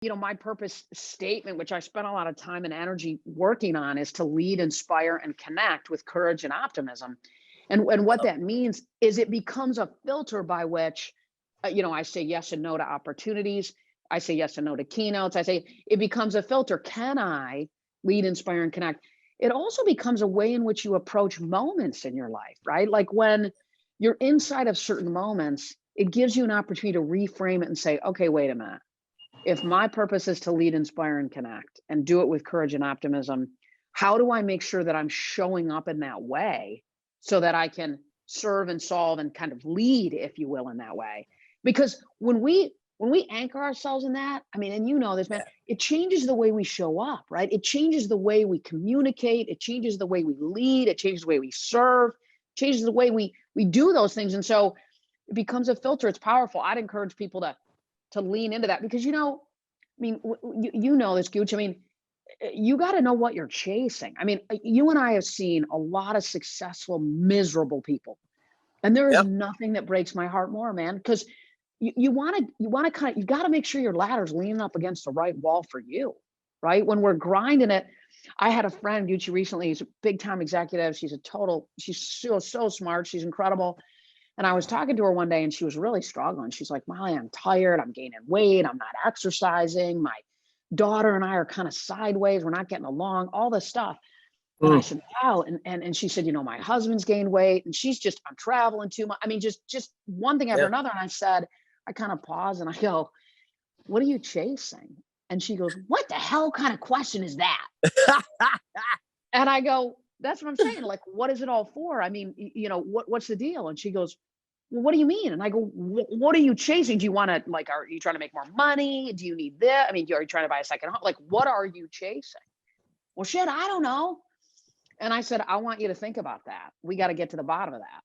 My purpose statement, which I spent a lot of time and energy working on, is to lead, inspire, and connect with courage and optimism. And what that means is it becomes a filter by which, I say yes and no to opportunities. I say yes and no to keynotes. I say it becomes a filter. Can I lead, inspire, and connect? It also becomes a way in which you approach moments in your life, right? Like when you're inside of certain moments, it gives you an opportunity to reframe it and say, okay, wait a minute. If my purpose is to lead, inspire, and connect and do it with courage and optimism, how do I make sure that I'm showing up in that way so that I can serve and solve and kind of lead, if you will, in that way? Because when we anchor ourselves in that, I mean, and you know this, man, it changes the way we show up, right? It changes the way we communicate, it changes the way we lead, it changes the way we serve, changes the way we do those things. And so it becomes a filter. It's powerful. I'd encourage people to lean into that because, I mean, you know this, Gooch. I mean, you got to know what you're chasing. I mean, you and I have seen a lot of successful, miserable people, and there is Yep. nothing that breaks my heart more, man, because you want to kind of, you got to make sure your ladder's leaning up against the right wall for you, right? When we're grinding it, I had a friend, Gucci, recently. He's a big time executive. She's so smart. She's incredible. And I was talking to her one day and she was really struggling. She's like, Molly, I'm tired. I'm gaining weight. I'm not exercising. My daughter and I are kind of sideways. We're not getting along, all this stuff. And I said, wow. And she said, my husband's gained weight and I'm traveling too much. I mean, just one thing after another. And I said, I kind of pause and I go, what are you chasing? And she goes, what the hell kind of question is that? And I go, that's what I'm saying. Like, what is it all for? I mean, what's the deal? And she goes, well, what do you mean? And I go, what are you chasing? Do you want to, like, are you trying to make more money? Do you need this? I mean, are you trying to buy a second home? Like, what are you chasing? Well, shit, I don't know. And I said, I want you to think about that. We got to get to the bottom of that.